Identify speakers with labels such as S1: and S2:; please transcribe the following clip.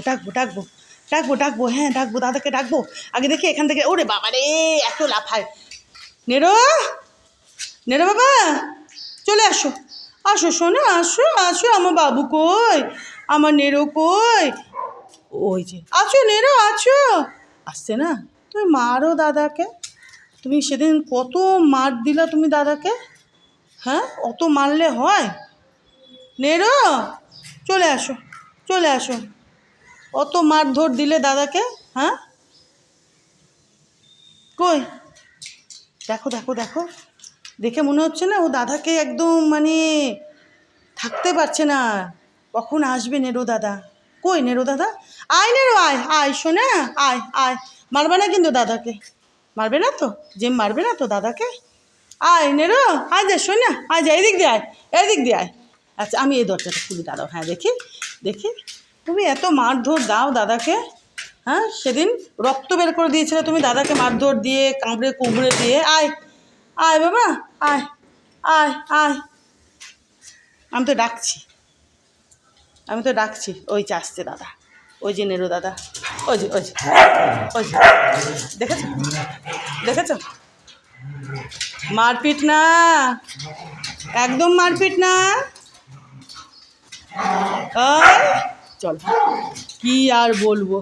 S1: ডাকবো ডাকবো ডাকবো ডাকবো হ্যাঁ ডাকবো দাদাকে ডাকবো। আগে দেখি এখান থেকে, ওরে বাবা রে এত লাফায়। নেরো নেরো বাবা চলে আসো, আসো শোনো, আসো আসো, আমার বাবু কই, আমার নেরো কই, ওই যে আছো নেরো আছো, আসছে না। তুমি মারো দাদাকে, তুমি সেদিন কত মার দিলা তুমি দাদাকে, হ্যাঁ অত মারলে হয়? নেরো চলে আসো, চলে আসো, অত মারধর দিলে দাদাকে, হ্যাঁ কই দেখো দেখো দেখো, দেখে মনে হচ্ছে না ও দাদাকে একদম মানে থাকতে পারছে না, কখন আসবে নেরো দাদা। কই নেরো দাদা, আয় নেরো আয় আয় শোনা, আয় আয়, মারবে না কিন্তু দাদাকে, মারবে না তো, যে মারবে না তো দাদাকে, আয় নেরো আয় যা শোনা, আয় যা এদিক দিয়ে আয়, এদিক দিয়ে আয়। আচ্ছা আমি এই দরজাটা খুলে দাঁড়াও, হ্যাঁ দেখি দেখি, তুমি এত মারধর দাও দাদাকে, হ্যাঁ সেদিন রক্ত বের করে দিয়েছিলে তুমি দাদাকে মারধর দিয়ে, কামড়ে কুমড়ে দিয়ে। আয় আয় বাবা আয় আয় আয়, আমি তো ডাকছি, আমি তো ডাকছি, ওই যে আসছে দাদা, ওই যে নেরো দাদা, ওই যে ওই যে ওই যে, দেখেছ দেখেছ, মারপিট না, একদম মারপিট না। চল কি আর বলবো।